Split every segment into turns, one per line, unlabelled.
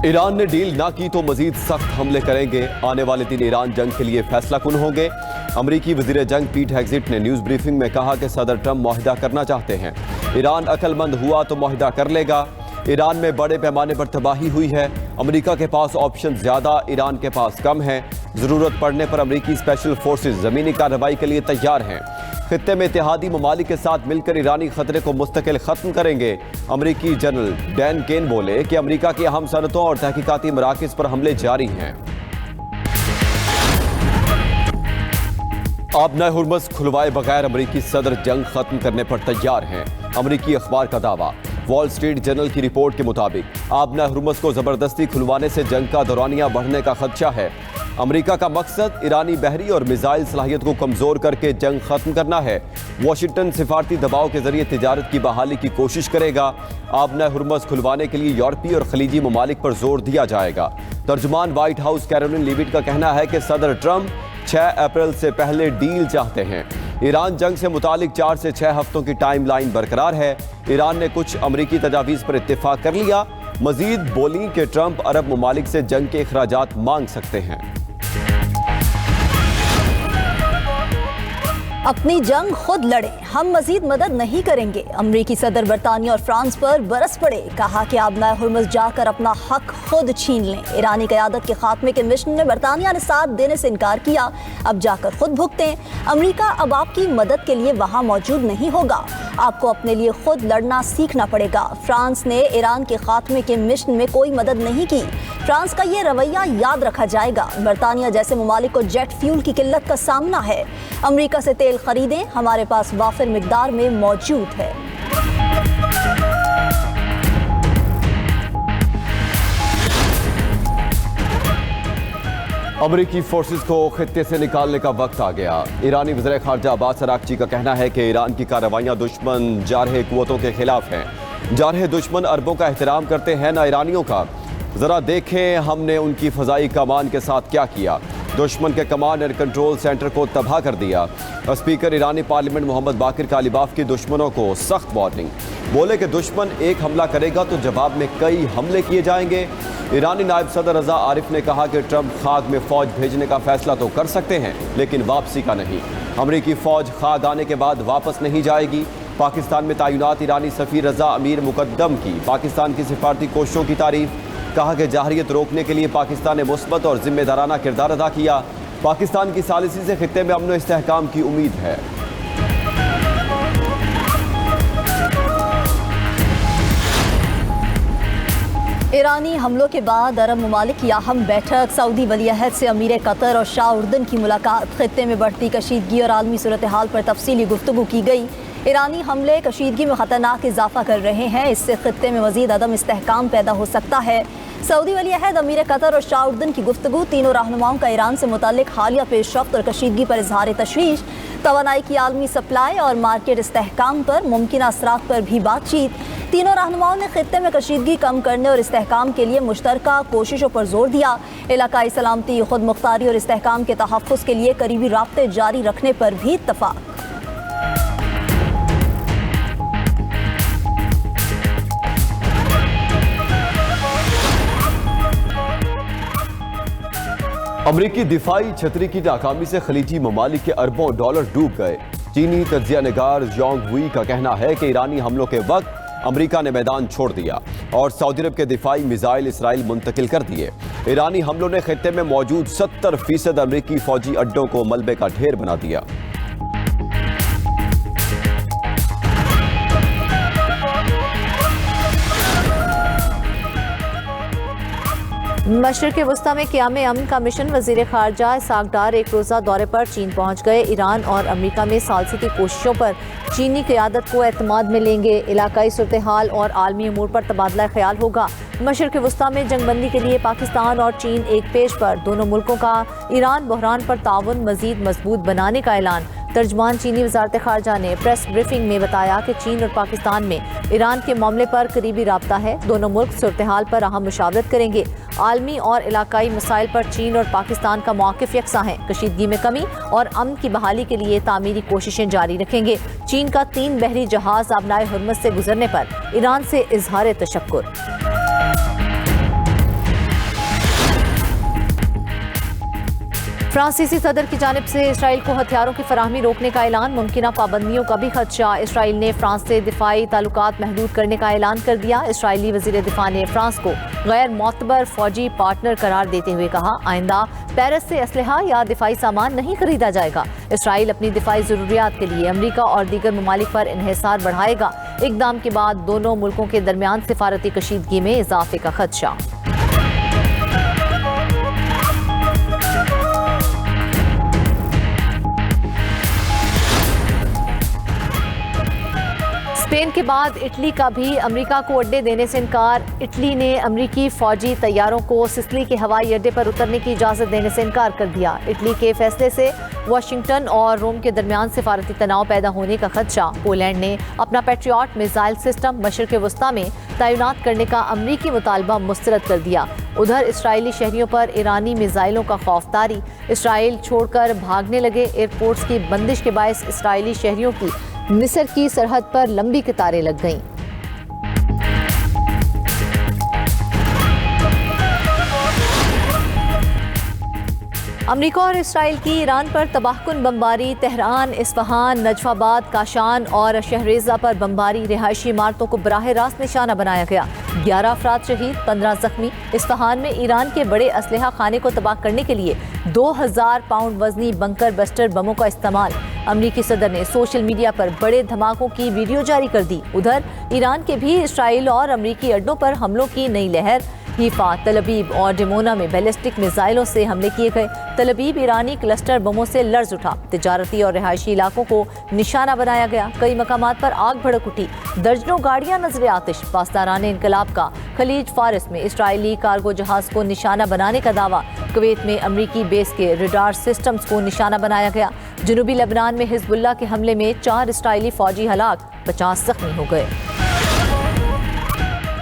Iran ने deal ना की तो मजीद सख्त हमले करेंगे। आने वाले दिन ईरान जंग के लिए फैसला कुन होंगे। अमरीकी वजीर जंग पीट हेग्जिट ने न्यूज ब्रीफिंग में कहा कि सदर ट्रंप मुआहिदा करना चाहते हैं। ईरान अक्लमंद हुआ तो मुआहिदा कर लेगा। ईरान में बड़े पैमाने पर तबाही हुई है। अमरीका के पास ऑप्शन ज्यादा, ईरान के पास कम है। जरूरत पड़ने पर अमरीकी स्पेशल फोर्सेज जमीनी कार्रवाई के लिए तैयार हैं। खित्ते में इत्तेहादी ममालिक के साथ मिलकर ईरानी खतरे को मुस्तकिल खत्म करेंगे। अमरीकी जनरल डैन केन बोले कि अमरीका की अहम सनतों और तहकीकाती मराकज़ पर हमले जारी हैं। आबना हुर्मुज़ खुलवाए बगैर अमरीकी सदर जंग खत्म करने पर तैयार हैं। अमरीकी अखबार का दावा। वॉल स्ट्रीट जर्नल की रिपोर्ट के मुताबिक आबना हुर्मुज़ को जबरदस्ती खुलवाने से जंग का दौरानिया बढ़ने का खदशा है। अमरीका का मकसद ईरानी बहरी और मिसाइल सलाहियत को कमजोर करके जंग खत्म करना है। वाशिंगटन सिफारती दबाव के जरिए तिजारत की बहाली की कोशिश करेगा। आबना हुर्मुज़ खुलवाने के लिए यूरोपीय और खलीजी ममालिक पर जोर दिया जाएगा। तर्जुमान व्हाइट हाउस कैरोलिन लीविट का कहना है कि सदर ट्रंप 6 अप्रैल से पहले डील चाहते हैं। ईरान जंग से मुतालिक 4 से 6 हफ्तों की टाइम लाइन बरकरार है। ईरान ने कुछ अमरीकी तजावीज़ पर इत्तेफाक कर लिया। मजीद बोली कि ट्रंप अरब ममालिक से जंग के अखराजात मांग सकते हैं।
अपनी जंग खुद लड़ें, हम मजीद मदद नहीं करेंगे। अमरीकी सदर बरतानिया और फ्रांस पर बरस पड़े। कहा कि आबना हुर्मुज़ जाकर अपना हक खुद छीन लें। ईरानी क़यादत के खात्मे के मिशन में बरतानिया ने साथ देने से इनकार किया। अब जाकर खुद भुगतें। अमरीका अब आपकी मदद के लिए वहाँ मौजूद नहीं होगा। आपको अपने लिए खुद लड़ना सीखना पड़ेगा। फ्रांस ने ईरान के खात्मे के मिशन में कोई मदद नहीं की। फ्रांस का ये रवैया याद रखा जाएगा। बरतानिया जैसे ममालिक को जेट फ्यूल की किल्लत का सामना है। अमरीका से तेल खरीदें, हमारे पास वाफिर मिकदार में मौजूद है।
अमरीकी फोर्सेस को खित्ते से निकालने का वक्त आ गया। ईरानी वज़ीर ख़ारजा अब्बास अराक़ची का कहना है कि ईरान की कार्रवाइयाँ दुश्मन जारहे कुव्वतों के खिलाफ हैं। जारहे दुश्मन अरबों का एहतराम करते हैं, ना ईरानियों का। ज़रा देखें हमने उनकी फ़ज़ाई कमान के साथ क्या किया। दुश्मन के कमांड एंड कंट्रोल सेंटर को तबाह कर दिया। स्पीकर ईरानी पार्लियामेंट मोहम्मद बाकिर कालिबाफ की दुश्मनों को सख्त वार्निंग। बोले कि दुश्मन एक हमला करेगा तो जवाब में कई हमले किए जाएंगे। ईरानी नायब सदर रजा आरिफ ने कहा कि ट्रंप खाग में फ़ौज भेजने का फैसला तो कर सकते हैं, लेकिन वापसी का नहीं। अमरीकी फ़ौज खाग आने के बाद वापस नहीं जाएगी। पाकिस्तान में तैनात ईरानी सफ़ीर रजा अमीर मुकद्दम की पाकिस्तान की सिफारती कोशिशों की तारीफ। कहा कि जाहरियत रोकने के लिए पाकिस्तान ने मुस्बत और जिम्मेदाराना किरदार अदा किया। पाकिस्तान की सालिसी से खित्ते में अमन इस्तेहकाम की उम्मीद है।
ईरानी हमलों के बाद अरब ममालिक की अहम बैठक। सऊदी वलीअहद से अमीर कतर और शाह उर्दन की मुलाकात। खित्ते में बढ़ती कशीदगी और आलमी सूरत हाल पर तफसीली गुफ्तगू की गई। ईरानी हमले कशीदगी में खतरनाक इजाफा कर रहे हैं। इससे खित्ते में मजीद अदम इस्तेहकाम पैदा हो सकता है। सऊदी वलीअहद, अमीर कतर और शाह उर्दन की गुफ्तगू। तीनों रहनुमाओं का ईरान से मुताल्लिक हालिया पेशरफ्त और कशीदगी पर इजहार तशवीश। तवानाई की आलमी सप्लाई और मार्केट इस्तेहकाम पर मुमकिन असरात पर भी बातचीत। तीनों रहनुमाओं ने खित्ते में कशीदगी कम करने और इस्तेहकाम के लिए मुश्तरका कोशिशों पर जोर दिया। इलाकाई सलामती, खुद मुख्तारी और इस्तेहकाम के तहफ़्फ़ुज़ के लिए करीबी राब्ते जारी रखने पर भी इत्तफ़ाक़।
अमरीकी दिफाई छतरी की नाकामी से खलीजी ममालिक के अरबों डॉलर डूब गए। चीनी तज्जिया निगार जोंग हुई का कहना है कि ईरानी हमलों के वक्त अमरीका ने मैदान छोड़ दिया और सऊदी अरब के दिफाई मिसाइल इसराइल मुंतकिल कर दिए। ईरानी हमलों ने खित्ते में मौजूद 70% अमरीकी फौजी अड्डों को मलबे का ढेर बना दिया।
मशरिक़ वस्ता में क़याम अमन का मिशन। वज़ीर ख़ारजा इसहाक़ डार एक रोज़ा दौरे पर चीन पहुँच गए। ईरान और अमरीका में सालसी कोशिशों पर चीनी क़यादत को एतमाद में लेंगे। इलाकाई सूरत हाल और आलमी अमूर पर तबादला ख्याल होगा। मशरिक़ वस्ता में जंगबंदी के लिए पाकिस्तान और चीन एक पेज पर। दोनों मुल्कों का ईरान बहरान पर ताउन मज़ीद मजबूत बनाने का ऐलान। तर्जमान चीनी वज़ारत ख़ारजा ने प्रेस ब्रीफिंग में बताया कि चीन और पाकिस्तान में ईरान के मामले पर करीबी राब्ता है। दोनों मुल्क सूरत हाल पर अहम मुशावरत करेंगे। आलमी और इलाकाई मसाइल पर चीन और पाकिस्तान का मौक़िफ़ यकसा है। कशीदगी में कमी और अमन की बहाली के लिए तामीरी कोशिशें जारी रखेंगे। चीन का 3 बहरी जहाज़ आबनाए हुर्मुज़ से गुजरने पर ईरान से इजहार तशक्कुर। फ्रांसीसी सदर की जानिब से इसराइल को हथियारों की फराहमी रोकने का ऐलान, मुमकिना पाबंदियों का भी खदशा। इसराइल ने फ्रांस से दिफाई ताल्लुकात महदूद करने का ऐलान कर दिया। इसराइली वजीर दिफा ने फ्रांस को गैर मोतबर फौजी पार्टनर करार देते हुए कहा, आइंदा पेरिस से असलहा या दिफाई सामान नहीं खरीदा जाएगा। इसराइल अपनी दिफाई जरूरियात के लिए अमरीका और दीगर ममालिक पर इन्हिसार बढ़ाएगा। इकदाम के बाद दोनों मुल्कों के दरमियान सिफारती कशीदगी में इजाफे का खदशा। स्पेन के बाद इटली का भी अमेरिका को अड्डे देने से इनकार। इटली ने अमेरिकी फौजी तैयारों को सिसिली के हवाई अड्डे पर उतरने की इजाज़त देने से इनकार कर दिया। इटली के फैसले से वाशिंगटन और रोम के दरमियान सिफारती तनाव पैदा होने का खदशा। पोलैंड ने अपना पैट्रियट मिसाइल सिस्टम मशरक़ वस्ता में तैनात करने का अमरीकी मुतालबा मुस्तरद कर दिया। उधर इसराइली शहरियों पर ईरानी मिसाइलों का खौफ तारी। इसराइल छोड़कर भागने लगे। एयरपोर्ट्स की बंदिश के बायस इसराइली शहरियों की मिस्र की सरहद पर लंबी कतारें लग गईं। अमेरिका और इसराइल की ईरान पर तबाहकुन बमबारी। तेहरान, इस्फहान, नजफाबाद, काशान और शहरेज़ा पर बमबारी। रिहायशी इमारतों को बराह रास्त निशाना बनाया गया। 11 अफराद शहीद, 15 जख्मी। इस्फहान में ईरान के बड़े असलहा खाने को तबाह करने के लिए 2000 पाउंड वजनी बंकर बस्टर बमों का इस्तेमाल। अमरीकी सदर ने सोशल मीडिया पर बड़े धमाकों की वीडियो जारी कर दी। उधर ईरान के भी इसराइल और अमरीकी अड्डों पर हमलों की नई लहर। हीफा, तलबीब और डिमोना में बैलिस्टिक मिसाइलों से हमले किए गए। तलबीब ईरानी क्लस्टर बमों से लर्ज उठा। तिजारती और रिहायशी इलाकों को निशाना बनाया गया। कई मकामात पर आग भड़क उठी। दर्जनों गाड़ियां नजर आतिश। पासदारान इनकलाब का खलीज फारिस में इसराइली कार्गो जहाज को निशाना बनाने का दावा। कुवैत में अमरीकी बेस के रडार सिस्टम्स को निशाना बनाया गया। जनूबी लेबनान में हिजबुल्लाह के हमले में 4 इसराइली फौजी हलाक, 50 जख्मी हो गए।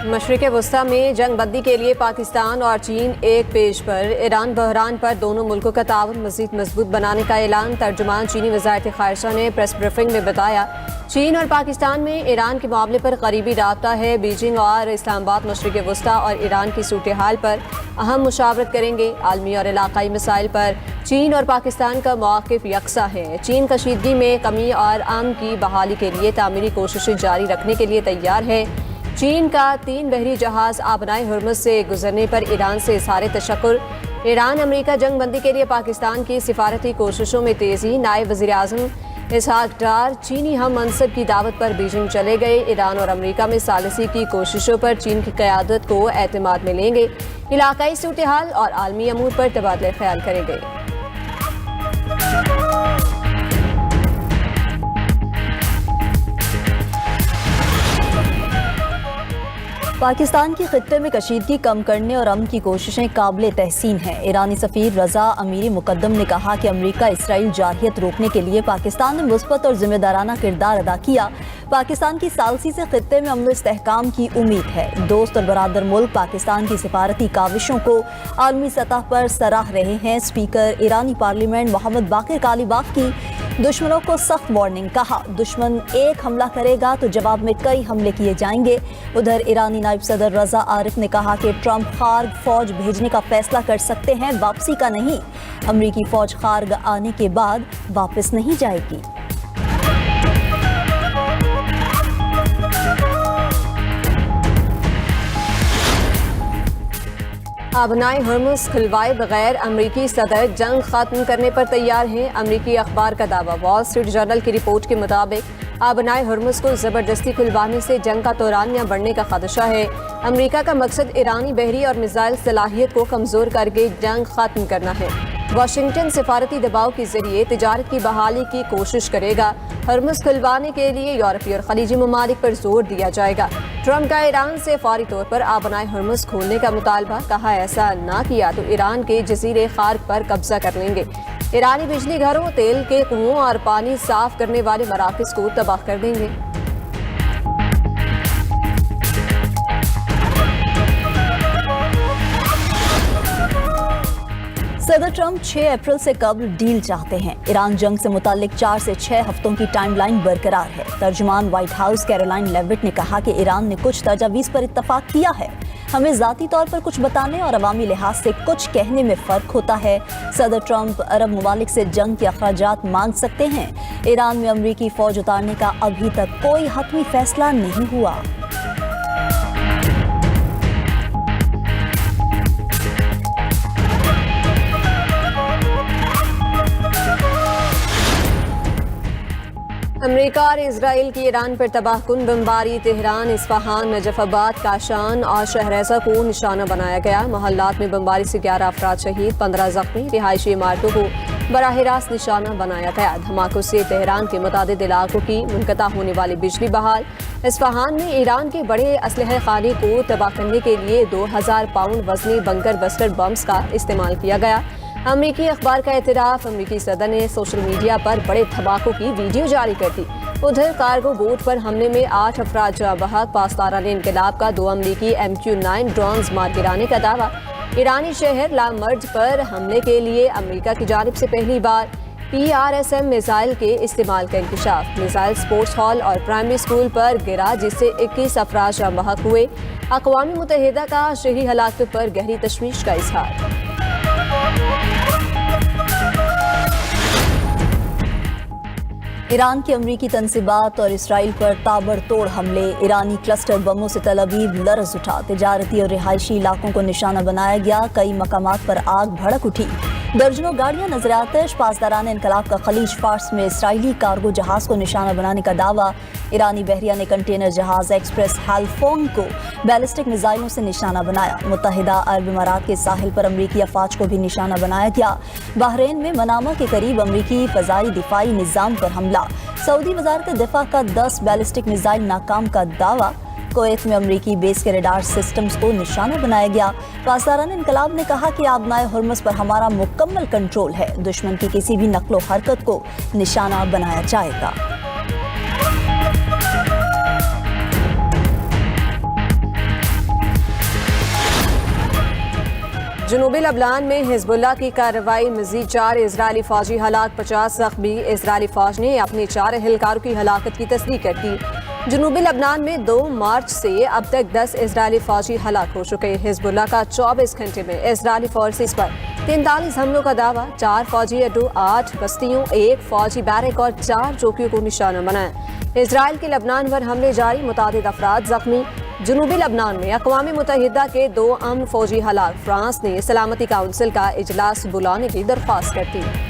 मशरिक़ वस्ता में जंग बंदी के लिए पाकिस्तान और चीन एक पेज पर। ईरान बहरान पर दोनों मुल्कों का ताउन मज़ीद मजबूत बनाने का ऐलान। तर्जुमान चीनी वज़ारत ख़ारिजा ने प्रेस ब्रीफिंग में बताया, चीन और पाकिस्तान में ईरान के मामले पर करीबी राब्ता है। बीजिंग और इस्लामाबाद मशरिक़ वस्ता और ईरान की सूरत हाल पर अहम मुशावरत करेंगे। आलमी और इलाकाई मसाइल पर चीन और पाकिस्तान का मौक़िफ़ यकसा है। चीन कशीदगी में कमी और अमन की बहाली के लिए तामीरी कोशिशें जारी रखने के लिए तैयार है। चीन का 3 बहरी जहाज आबनाए हुर्मुज़ से गुजरने पर ईरान से इज़हार तशक्कुर। ईरान अमेरिका जंग बंदी के लिए पाकिस्तान की सिफारती कोशिशों में तेज़ी। नायब वज़ीर आज़म इसहाक डार चीनी हम मनसब की दावत पर बीजिंग चले गए। ईरान और अमेरिका में सालिसी की कोशिशों पर चीन की क़यादत को एतमाद में लेंगे। इलाकाई सूरत हाल और आलमी अमूर पर तबादला ख्याल करेंगे।
पाकिस्तान की खित्ते में कशीदगी कम करने और अमन की कोशिशें काबिल तहसीन हैं। ईरानी सफ़ीर रज़ा अमीरी मुकद्दम ने कहा कि अमरीका इसराइल जारहियत रोकने के लिए पाकिस्तान ने मुस्बत और जिम्मेदाराना किरदार अदा किया। पाकिस्तान की सालसी से खित्ते में अमन व इस्तेहकाम की उम्मीद है। दोस्त और बरादर मुल्क पाकिस्तान की सिफारती काविशों को आलमी सतह पर सराह रहे हैं। स्पीकर ईरानी पार्लियामेंट मोहम्मद बाकिर कालीबाफ की दुश्मनों को सख्त वार्निंग। कहा, दुश्मन एक हमला करेगा तो जवाब में कई हमले किए जाएंगे। उधर ईरानी नायब सदर रजा आरिफ ने कहा कि ट्रंप खार्ग फौज भेजने का फैसला कर सकते हैं, वापसी का नहीं। अमरीकी फौज खार्ग आने के बाद वापस नहीं जाएगी।
आबनाए हुर्मुज़ खुलवाए बगैर अमरीकी सदर जंग खत्म करने पर तैयार हैं। अमरीकी अखबार का दावा। वॉल स्ट्रीट जर्नल की रिपोर्ट के मुताबिक आबनाए हुर्मुज़ को ज़बरदस्ती खुलवाने से जंग का तोरानिया बढ़ने का खदशा है। अमरीका का मकसद ईरानी बहरी और मिसाइल सलाहियत को कमज़ोर करके जंग खत्म करना है। वाशिंगटन सिफारती दबाव के जरिए तिजारत की बहाली की कोशिश करेगा। हुर्मुज़ खुलवाने के लिए यूरोपीय और खलीजी ममालिक पर जोर दिया जाएगा। ट्रंप का ईरान से फौरी तौर पर आबनाए हुर्मुज़ खोलने का मुतालबा। कहा, ऐसा ना किया तो ईरान के जजीरे खार्ग पर कब्जा कर लेंगे। ईरानी बिजली घरों, तेल के कुओं और पानी साफ करने वाले मराकज़ को तबाह कर देंगे।
सदर ट्रंप 6 अप्रैल से कब्ल डील चाहते हैं। ईरान जंग से मुतालिक 4 से 6 हफ्तों की टाइमलाइन बरकरार है। तर्जुमान व्हाइट हाउस कैरोलाइन लेविट ने कहा कि ईरान ने कुछ तजावीज़ पर इत्तफाक किया है। हमें ज़ाती तौर पर कुछ बताने और अवामी लिहाज से कुछ कहने में फ़र्क होता है। सदर ट्रंप अरब ममालिक से जंग के अखराजात मांग सकते हैं। ईरान में अमरीकी फ़ौज उतारने का अभी तक कोई हतमी फैसला नहीं हुआ।
अमेरिका और इजराइल की ईरान पर तबाहकुन बमबारी। तेहरान, इस्फहान, नजफाबाद, काशान और शहरैजा को निशाना बनाया गया। मोहल्लात में बमबारी से 11 अफराद शहीद, 15 जख्मी। रिहायशी इमारतों को बराह रास्त निशाना बनाया गया। धमाकों से तेहरान के मुतादिद इलाकों की मुनक़ता होने वाली बिजली बहाल। इस्फहान में ईरान के बड़े असलहे खाने को तबाह करने के लिए 2000 पाउंड वजनी बंकर बस्टर बम्स का इस्तेमाल किया गया। अमरीकी अखबार का एतराफ़। अमरीकी सदर ने सोशल मीडिया पर बड़े धमाकों की वीडियो जारी कर दी। उधर कार्गो बोट पर हमले में 8 अफराद जाँ बहक। पासदारान इनकलाब का 2 अमरीकी MQ-9 ड्रोन्स मार गिराने का दावा। ईरानी शहर लामर्ज पर हमले के लिए अमरीका की जानिब से पहली बार PRSM मिसाइल के इस्तेमाल का इंकशाफ। मिसाइल स्पोर्ट्स हॉल और प्राइमरी स्कूल पर गिरा, जिससे 21 अफराद जाँ बहक हुए। अक़वाम मुत्तहिदा का शहरी हलाकतों पर गहरी तशवीश का इजहार।
ईरान की अमरीकी तनसीबात और इसराइल पर ताबड़तोड़ हमले। ईरानी क्लस्टर बमों से तल अवीव लरज़ उठा। तिजारती और रिहायशी इलाकों को निशाना बनाया गया। कई मकामात पर आग भड़क उठी। दर्जनों गाड़ियां नजर आतिश। पासदारान इनकलाब का खलीज फार्स में इसराइली कार्गो जहाज को निशाना बनाने का दावा। ईरानी बहरिया ने कंटेनर जहाज एक्सप्रेस हालफोंग को बैलिस्टिक मिसाइलों से निशाना बनाया। मुत्तहिदा अरब इमारात के साहिल पर अमरीकी अफवाज को भी निशाना बनाया गया। बहरीन में मनामा के करीब अमरीकी फ़ज़ाई दिफाई निज़ाम पर हमला। सऊदी वज़ारत दिफा का 10 बैलिस्टिक मिसाइल नाकाम का दावा। कुवैत में अमरीकी बेस के रडार सिस्टम्स को निशाना बनाया गया। पासदारान इनकलाब ने कहा कि आबनाए हुर्मुज़ पर हमारा मुकम्मल कंट्रोल है। दुश्मन की किसी भी नक्लो हरकत को निशाना बनाया जाएगा।
जनूबी लबनान में हिजबुल्लाह की कार्रवाई। मजीद 4 इजरायली फौजी हलाक, 50 जख्मी। इजरायली फौज ने अपने 4 एहलकारों की हलाकत की तस्दीक कर दी। जनूबी लबनान में 2 मार्च से अब तक 10 इजरायली फौजी हलाक हो चुके। हिजबुल्लाह का 24 घंटे में इजरायली फोर्सेस पर 43 हमलों का दावा। 4 फौजी अड्डों, 8 बस्तियों, 1 फौजी बैरक और 4 चौकियों को निशाना बनाया। इजराइल के लबनान पर हमले जारी, मुतादिद अफराद जख्मी। जनूबी लबनान में अक़वाम मुत्तहिदा के 2 अमन फौजी हलाक। फ्रांस ने सलामती काउंसिल का इजलास बुलाने की दरख्वास्त कर दी।